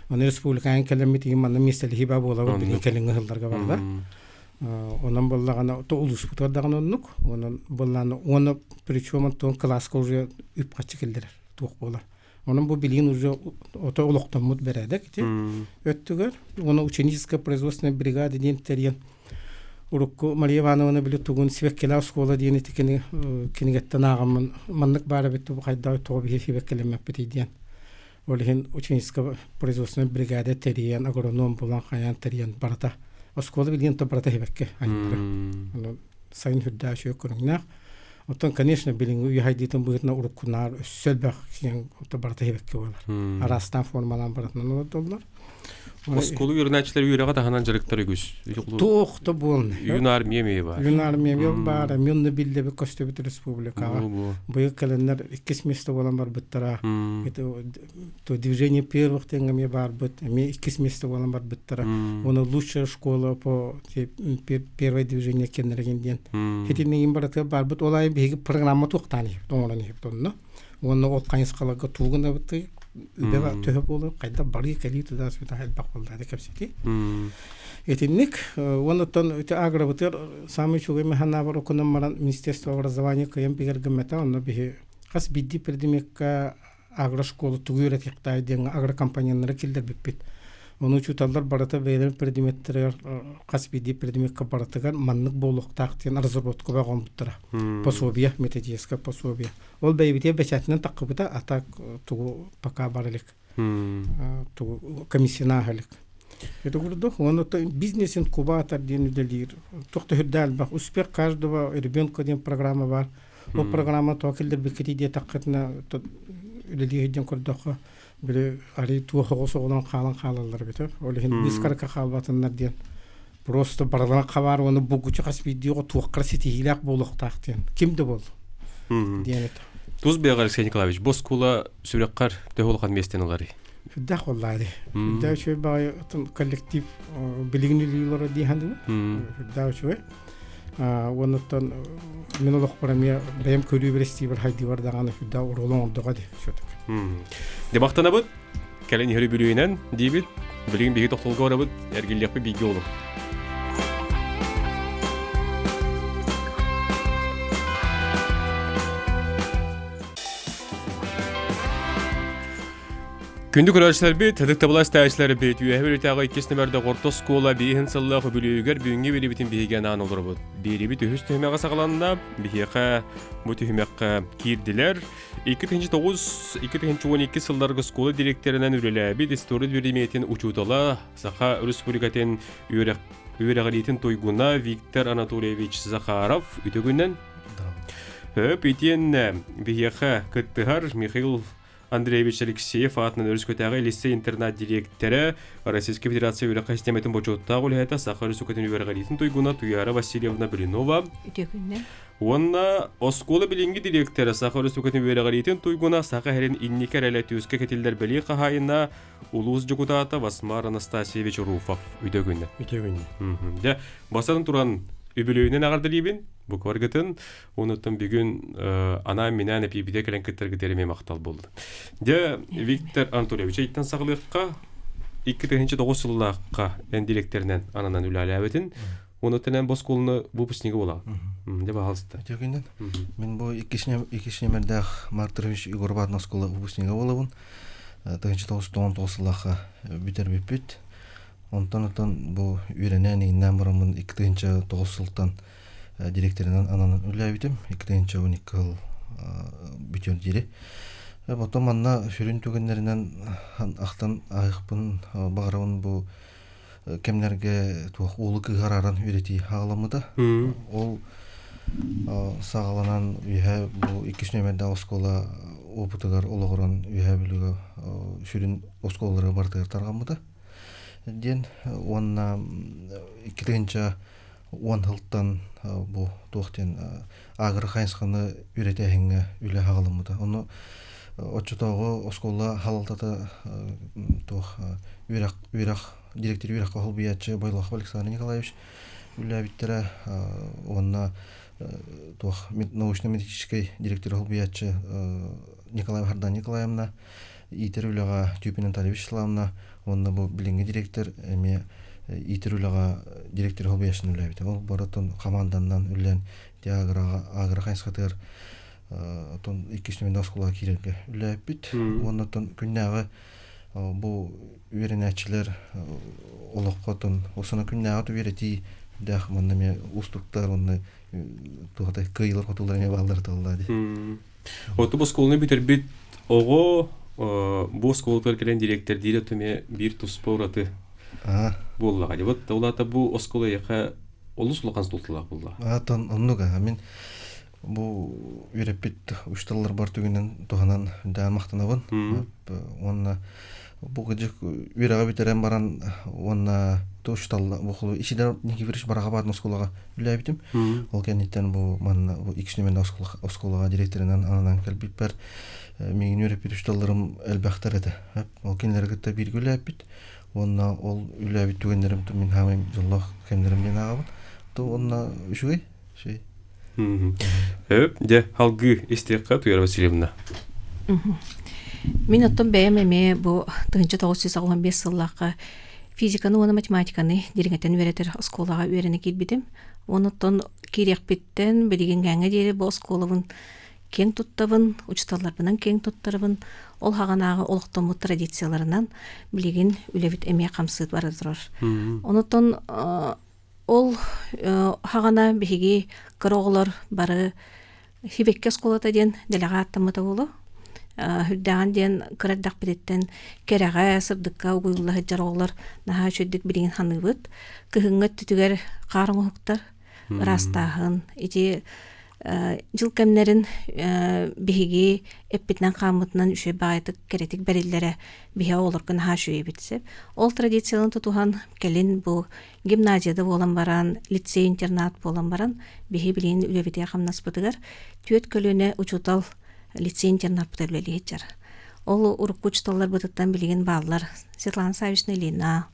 Аны республиканың келемити манна мистел хиба болабы били келеңге хылларга барда. Онан боллагана то улус бутадаган оннук. Онан болланы оны причем тон класска уже үпкачы келдер. Тук болар. Онан бу билин уже ото улуктан мут бередек ти. Өттүгөр. Оны ученическая производственная бригада ден терен. Урукку Мария Ивановна билет тугун свеккела школа диени тикени кинигеттен агамын маннык бары бит бу кайда тоби свеккелем битиден. Олихин ученическая производственная бригада терен агроном булан каян терен барата. Школа билен то барата хебекке айныры. Сайын хүддашы көрүннак. Оттон конечно билингу яйдитен буйтна уруккунар сөлбак кийин то барата хебекке болар. Арастан формалан баратнан доллар. Осколу юрначылар юрага таханан жарыктар үгүс. Тоқта болны. Юнар меме бар. Юнар меме бар. Мюнны билде бе Көстөбүт республикага. Быйыл календар 2 место болан бар биттара. Это то движение первых тенгами бар бит. Ми 2 место болан бар биттара. Оны лучшая школа по первое движение кенерген ден. Хетинен барата бар бит. Олай биги программа токтаны. Тоңран хептонно. Оны ол кайыскалага тугунда бит. Үбева төһө болуп кайда бары келити да сүтө хелбак болду да кепсети. Этинник онотон өтө агробутер самый чугай механа бар окунам маран министерство образования кайым бигер гмета онно бихи Хас бидди предимекка агро школу тугуйрат яқтай деген агро компаниялары келдер биппит. Оны чуталдар барата бейлер предиметтер хас бидди предимекка баратыгар маннык болуктак деген разработка баган буттара. Пособия, методическое пособия. Ол бейбите бечатынан такыбыта атак тугу пока баралык. Тугу комиссияна халык. Это говорю, он это бизнес-инкубатор день делир. Только худал бах успех каждого ребенка день программа бар. О программа только для бекетидия таккатна то делир день кордоха. Били ари туа хогосодан халалар бите. Олехин бискарка халбатыннар день. Просто баралана кабар оны бугучу хаспидио туаккар сетихилак болуктак день. Кимде бол? День это. Туз бегар Алексей Николаевич, боскула сүреккар төгөлган местенлари. Да, والله ده شوي بقى كولكتيف بليغني ليلور دي هاندو ده شوي ونطن من الأخبار ميا بيم كودي بريستي بالهاي ديوار ده أنا في ده ورولون ده قدي شو تك دي بختنا بود كلين يهري بلوينن ديبيد بلين بيجي تقتل جورا بود يرجع لي بيجي يولو Күндү көрөрчүлөр бит, тадыкта булас тәҗләре бит, үһәбер тагы 2 нөмердә орта школа биһин сыллыгы бүлүгәр бүгүнгө бери битин бигән аны булыр бу. Бери бит үһүс төһмәгә сагаланна, биһәкә бу төһмәккә кирдиләр. 2009-2012 сылларга школа директорынан үрелә бит история бериметин учутала, Саха Республикатын үрәгәлитен тойгуна Виктор Анатольевич Захаров үтөгүннән. Битен биһәкә кыттыгар Михаил Андреевич Алексеев атынан өріскөтәғі лицей интернат директоры Российской Федерации өрі қастеметін бочоттағы үләйті Сахар Сүкетін өріғалитін тойгуна Туяра Васильевна Блинова. Онна осколы білінгі директоры Сахар Сүкетін өріғалитін тойгуна Саха әрін инникер әлі төске кетілдер білі қағайына Улуыз жүгудата Васмар Анастасиевич Руфов өйдөгінні. Басатын тұран Үбілөйінен ағардылейбін, бұл кваргытын, оныттың бүгін ана менен эпибиде кәлен кіттергі тереме мақтал болды. Де Виктор Анатольевич айттан сағылыққа 2009 жыллаққа ән директорынан ананан үлі әләбетін, оныттың ән бос қолыны бұпысынығы бола. Де бағалысты. Өтегінден, мен бұл 2 нөмірдәқ Мартырович Игор Батна сколы бұпысынығы болауын, 1999 жыллаққа бітер беппет. Онтан бұл үйренен еңнен бұрамын 2-9 жылдан директорынан ананын үләбетім, 2-12 жыл бүтер дейі. Бұтым анна сүрін түгендерінен ақтан айықпын бағырауын бұл кемлерге олы қығараран үйреті ағаламыда. Ол сағаланан үйе бұл 2 нөмерді оскола опытығар олығыран үйе білігі сүрін осколары бартығар тарғамыда. Ден онна 2-10 жылдан бұл тоқтен ағыры қайынсқаны үйретәхіңі үлі ағылымыда. Оны отчытауғы оскола халалтаты директор үйрақ қағыл биятчы Байлақов Александр Николаевич үлі әбіттері онна научно-методический директор қағыл биятчы Николаев Хардан Николаевна Итер үліға Тюпин Наталья Вячеславовна онна бұл білінгі директор әме Итер үліға директор қағыл бияшын үлі әбіті. Ол баратын команданнан үлен ағыры қайынсқатығыр 2 нөмірді осколаға керерге үлі әбіт. Оннатын күннәғы бұл үйренәтшілер олыққатын осыны күннәғы үйреті дәқ мұннаме ұстықтар онны тұғатай күйілер қотыларыне балдар тұғылады. Оты бұл сколыны бітер біт оғы бұл сколытар келен директор дейді төме бір тұспа ұраты боллаға. Вот олата бұл осколы еқа олы сұлыған сұлтылақ болла. Оннуға, мен бұл үйреппет ұшталылар бар түгінен тұғанан дән мақтанабын. Онна бұл ғыджық үйраға бітерен баран онна ұшталылар бұқылы ішідер неке біріш бараға бардың осколаға үлі әбітім. Ол кәнеттен бұл 2 нөмірді осколаға директорынан ананан кәлбіп бар меген үйреппет ұшталыларым әлбәқтар еді. Ол кәнелергітті біргі үлі әбіт. Онна ол үлі әбіт түгендерім мен хамайым жоллақ кәмдерімден ағабын. Онна үшігей? Де халгы истеққа Туяра Васильевна. Мен оттон бәйәмеме бұл 1995 жыллаққа физиканы, оны математиканы дереңеттен өретер осколаға өрені келбедім. Оныттон керек біттен білген ғаңы дері бұл осколығын кең туттабын, учталларбынан кең туттарбын, ол хағанағы олықтомы традицияларынан билеген үлебит әме қамсыд бары тұрар. Онытон ол хағана бігеге кыроғылар бары хибекке сколата ден делеға аттамыта болу. Хүддаған ден кырардақ бідеттен кереға сырдыққа ұғылы хыджар оғылар наға шөддік білеген ханы бұд. Көхіңгі түтігер қарын ұқтар, ұрастағын. Ете жыл кәмнерін бігеге әппетінен қамытынан үші бағайтық керетік бәрелері біге олар күн наға шөе бітсеп. Ол традициялын тұтуған кәлін бұл гимназияда болан баран, лицей-интернат болан баран, біге білеген үлебетеге қамнас бұдығар, түйет көліне ұчутал лицей-интернат бұтарлы жар. Ол ұрық ұчталар бұтыттан білеген балалар, Светлана Савична Лина,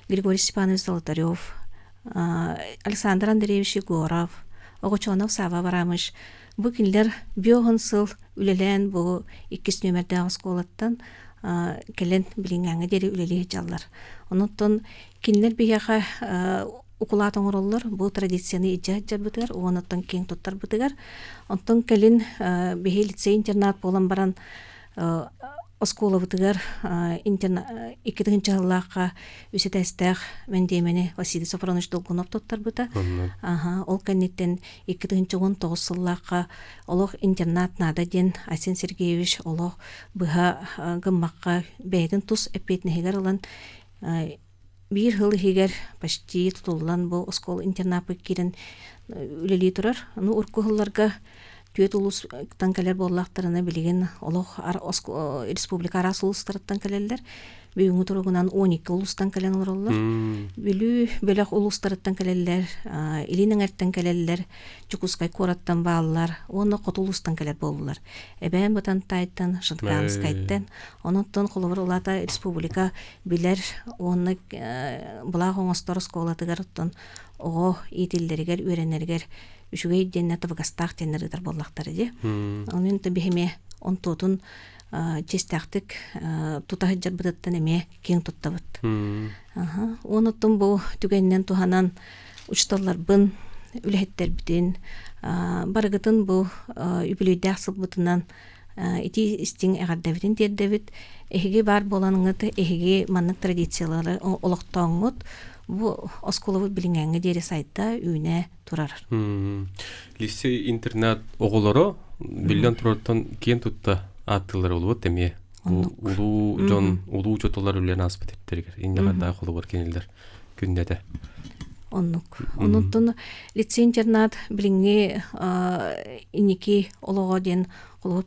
Григорий Степанович Золотарев, Александр Андреевич Егоров, Оғычонов Сава барамыш. Бұл кенлер биоғын сыл үлелен бұл 2 нөмірді сколаттан кәлен білінгәңі дері үлелі жаллар. Оныттан кенлер бігеға укулатын ороллар бұл традицияны иджаджар бұтығар, оныттан кең тұттар бұтығар. Онтан кәлен бігі лицей-интернат болан баран оскола бұтығар 2-нчы жыллаққа үсетәстәқ мәндемені Василий Сафронович Долгунов тұттар бұта. Ол кәнеттен 2-19 жыллаққа олық интернат нада ден Асен Сергеевич олық бұға ғыммаққа бәйдің тұс әппетінігер олан бір хыл егер почти тұтылан бұл оскол интернапы керін үлелей тұрар. Ұрқы ғылларға түйет улус танкалер боллақтарына білеген олық республика арасы улустарыттан кәлелер. Бүйіңі тұрғынан 12 улустан кәлен олар. Білі бөлек улустарыттан кәлелер, илінің әрттен кәлелер, Чукускай кораттан бағалар, оны қот улустан кәлер болулар. Әбән бұтан тайттан, Шынқанскайттан, онықтан қолығыр олата республика білер, оны бұлақ оңыстар сколатығар ұттан оғы етелдерігер, өренергер, үшіге денне табығастақ тенердер боллақтары де. Оның табихеме он тотун честяқтық тұтағыджар бұдыттан әме кең тұттабыд. Оныттың бұл түгеннен туханан ұчталар бұн, үләхеттер бітін, барығытын бұл үбілейді ақсыл бұтынан ити істің әғардабетін дердабет, әхеге бар боланыңыты, әхеге маннық традициялары олықтауыңыд, бұл осколовы білінгәңі дері сайтта үйіне тұрар. Лицей интернат оғылары білден тұрарттан кен тұтта аттылар олуы тәме. Улу учотолар үлен аспыт еттергер. Инде қадда қолы бар кенелдер күндеді. Онуттан лицей-интернат біліңге инеки олуға ден қолы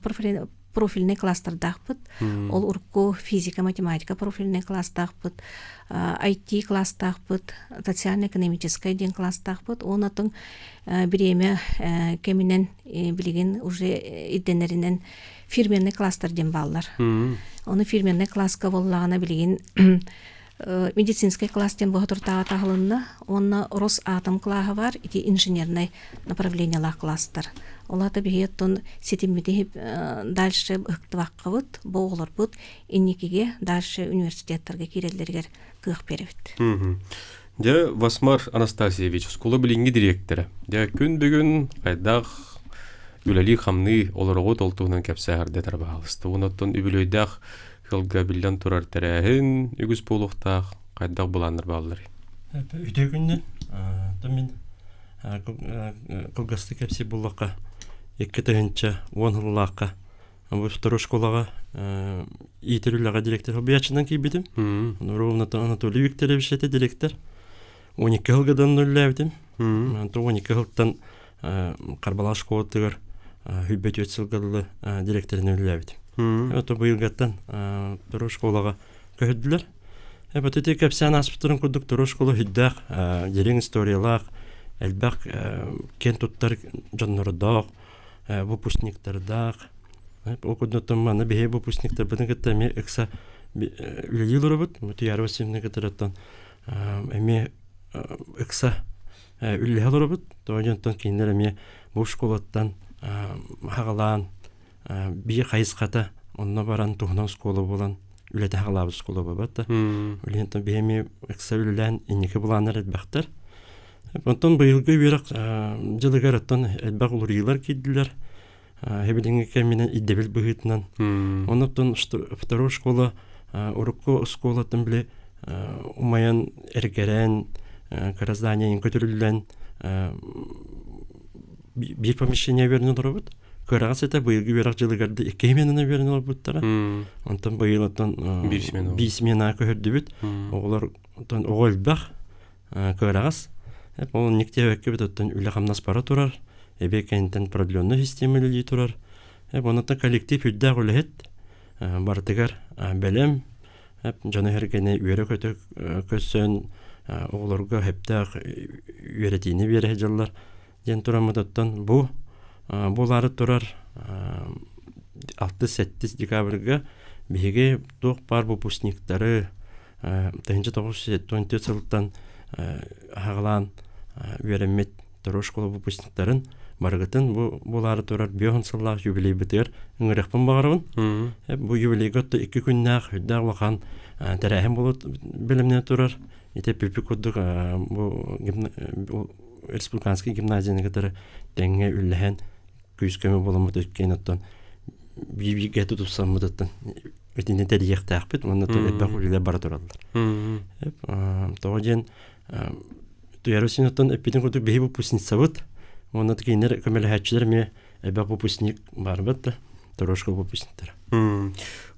профильный класстардақ бұд. Ол ұрқу физика-математика профильный класстақ бұд. IT класстақ бұд. Социально-экономический ден класстақ бұд. Онатын біреме кемінен білеген уже идденерінен фирменный класстар ден баллар. Оны фирменный класска боллағына білеген медицинский класстен бұғытыртаға тағылынна, оны Росатом клағы бар, ити инженерный направлениялар класстар. Олата бігеттон сетіммеде дальше ұқтываққа бұд, боғылар бұд, иннекеге дальше университеттерге керелдергер қық берівіт. Де Васмар Анастасиевич, сколы білінгі директоры. Де күн бүгін қайдақ үләли қамны оларығы толтуғынан кәпсәғарды тарбағалысты. Оныттың үбілейдақ Хылга билден турар тәрәһін, үгіз болуқтақ, қайдақ бұланыр балылар. Үйде күннен, мен қылғасты кәпсе болуаққа, 2-10 жыллаққа, бұл второй школаға иетіріліға директор обиячынан кейбедім. Ровно Анатолий Викторович әті директор. 12 жылғадан нөлләвдім. 12 жылдан Қарбала школатығыр хүлбет өтсілгілі директорын нөлләвдім. Это бұйылғаттан тұру школаға көйділер. Әбәтеті кәпсән аспыттырын күрдік тұру школа хүддәқ, дерен историялақ, әлбәқ кен тұттар жаннырдақ, выпускниктардақ. Ол күдінеттен маны бейе выпускниктар бұдың кәттәме әкса үлелі ұрыбыд, мұтыяры өсімні кәттіреттен әме әкса үлелі ұрыбыд. Тоғынеттен кейіндер әме бұл школаттан хағалан, бие қайысқата, онына баран тұғынан сколы болан, үлеті ғалабы сколы бабатта. Үлентен бейме әкса үлілән енекі боланыр әлбәқтар. Онтан бұйылғы берік жылығар әттан әлбәқ ұлырғылар кейділер. хебилинге кеминен иддебил быгытынан. Онуттан второй школа урукко школатын биле умаян эргерен гражданин көтөрүлгөн bir помещение вернул робот. Көрәгәс это быелгы берак жылыгарды 2 сменаны вернул буттара. Онтан быелдан 5 смена көрдү бит. Оглар онтан оголбак көрәгәс. Ол никтебекке бит оттан үле хамнас пара турар. Эбекентен продленный системалы турар. Онтан коллектив үддә гөлет. Бартыгар белем. Жана хергене үере көтө көсөн огларга хептак үеретини бере жыллар. Ден турамыдаттан бу булары турар 6-7 декабрьга биге тох бар выпускниктары 1974 жылдан хаглан веремет турар школа выпускниктарын баргытын булары турар бёхынсыллах юбилей битер ыңырыкпын багырын. Бу юбилейга 2 күннәк хүддә вакан тәрәһем булып белемне турар. Ите пипикудык бу республиканский гимназияны которые теңге үлләһән күскеме боламыды өткән оттан бибиге тутып саммыдыттан өтине тәрих тәхбит монда төбәк үлеләр бара торалар. Тоген туярусинаттан эпиден көтү беһи выпускница бут. Монда тигенер көмеләһәчләр ме эбәк выпускник бар бит. Торошка выпускниктар.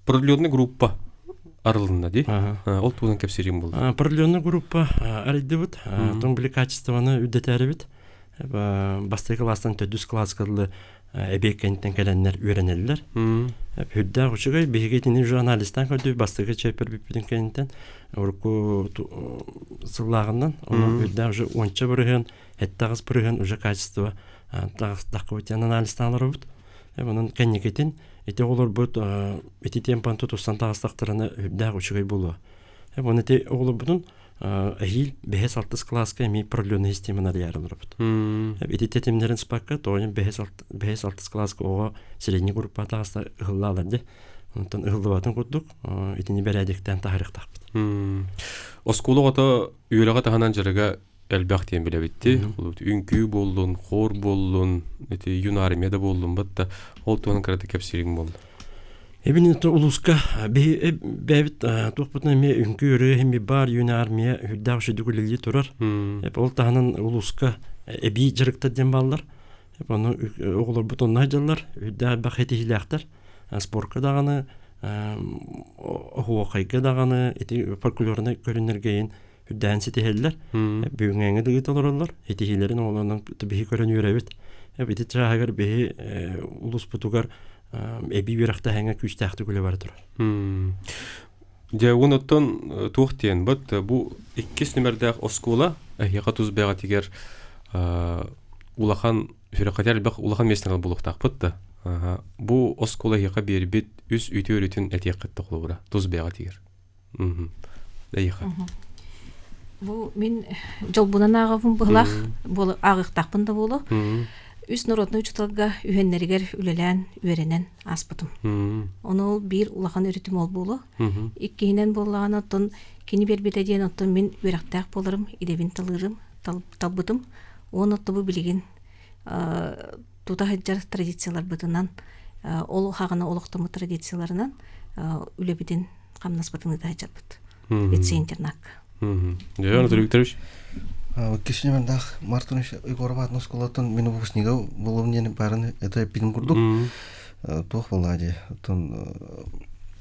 Продленный группа арылында ди. Ол тудан кепсерим булды. Продленный группа арыды бит. Тон биле качествоны үдәтәре бит. Басты класстан 4 класска эбекенттен келеннер үйренелер. Хүддә учыгай бегетини журналисттан көтү бастыгы чепер бипиден кенттен урку сыллагыннан оны хүддә уже 10 бирген, 7 бирген уже качество таквотян анализтан робот. Монун кеннекетин эте олар бут эти темпан тутусан тагыстактарына хүддә учыгай болу. Моны те олар бутун Ахил бехес 6 класска ми продленный системаны ярым робот. Эти темнерин спакка тоен бехес 6 класска ого средний группа тагыста гыллалар ди. Онтан гылдыбатын куттук, итини берәдектен тарих тапты. Оскулага үйрәгә тагынан җиргә әлбәхтен белә битти. Үнкү болдун, хор болдун, эти юнармияда болдун, батта ол тонын карата кепсирин болды. Эбинин улуска бәбит тохпутна ме үнкүрө хеми бар юнармия хүддәүши дүгүлли турар. Ол тагынан улуска эби жырыкта дем баллар. Аны оглар бутонна жаллар, хүддә бахетиләхтер. Спортка даганы, хуакайга даганы, эти фольклорны көрүнергәен хүддән сетелләр. Бүгенгә дигиталлар, этиләрен оларның тиби көрүнүрә бит. Бит трагар бе улус бутугар эби биракта хәңгә күстәхте күле бар турар. Дә уныттан тухтен бит бу 2 номердә оскола яка туз бәга тигәр улахан фиркатер бак улахан местен булык тапты. Бу оскола яка бирбит үз үтөрүтүн әтияккә токлыгыра туз бәга тигәр. Дәйха. Бу мин жолбунан агыфын булак, бу агыктакпын да болу. Үс народный учителга үйеннергер үлелән үйренен аспытым. Оны ол бир улахан өрүтүм ол болу. Иккинен боллаган оттон кини бербете ден оттон мен үйрәктәк болырым, идебин талырым, талбытым. Оны отты бу билеген тута хаджар традициялар бытынан ол хагына олоктомы традицияларынан үлебиден камнаспытыны да хаджарбыт. Лицей-интернат. Анатолий Викторович. Кишинен дах Мартуныш Игорова школатын мен выпускнига боловнен барын это пидим курдук. Тох влади. Тон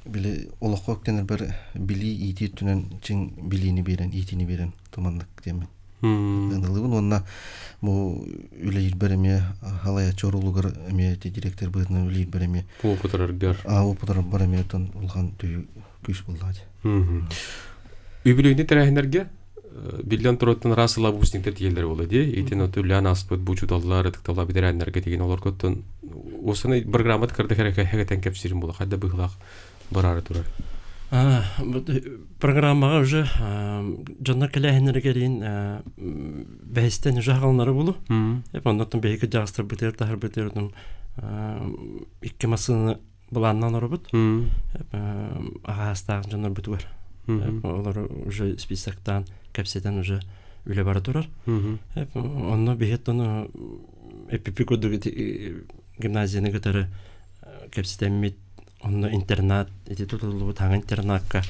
биле олоққа өктенер бір били ити түнен чың билини берен, итини берен томандык демен. Андылыбын онна бу үлейір береме халая чорулугар эме директор быдына үлейір береме. Опытырар бар. Опытырар бар эме тон улган түй күш булды. Үбүлөйдө терәһенерге Билен Троттон Расла выпускниктер тиелер болду ди. Этин өтүлән аспыт бу чудаллар тыктала бидерәннәргә деген олар көттөн. Осыны программат кырды хәрәкәтен кепсирим була. Хәдә быгылак барары турар. Программага уже жанна келәһенәргә дин бәһестән жагалнары булу. Оннан бәйге жагыстыр битер тахыр битердем. 2 масыны буланнан робот. Агастан жанна битүр. Олар уже списоктан капсетен уже үле бара турар. Онно бехеттон эпипикодуг гимназияны гытары кепситеммит онно интернат эти тутулу таң интернатка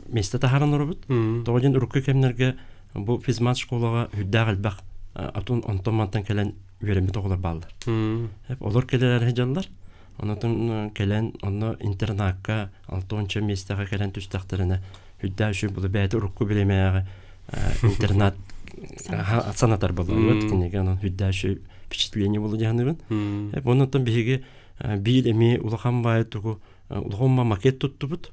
месте тахаран урбут тоғын урукка кемнерге бу физмат школага хүддәг албак атун онтомантан келен веремит оголар балдар хеп олар келелер хеҗаллар онотун келен онно интернатка 6-нчы местеге келен түстәхтеренә хүддә үчү бу бәйт урукка билемәгә интернат санатар булды кинеге анын хүддә үчү впечатление булды яныбын хеп онотун биге бил эми улахан бай тугу улахомма макет туттубут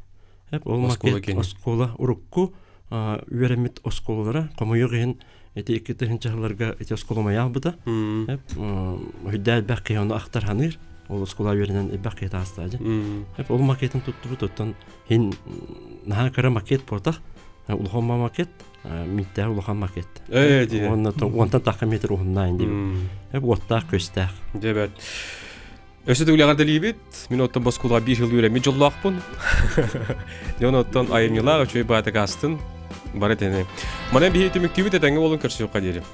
хеп ол макет оскола урукку веремит осколара комуйгын эти экитенчаларга эти осколама ялбыта хеп хүддә бакый аны актарханыр ол оскола веренен бакый тастады хеп ол макетин туттубут оттон хин наха кара макет портах улахомма макет миттә улахан макет онтан такметр ухнаа инде хеп оттак көстак дебет Өсөт үләгәр дилибит, мин оттан баскулга 5 ел йөрәм, җыллакпын. Дән оттан айымлар өчөй бата гастын бар этене. Менә бихи төмөктүбит этәңгә болын көрсөк кадере.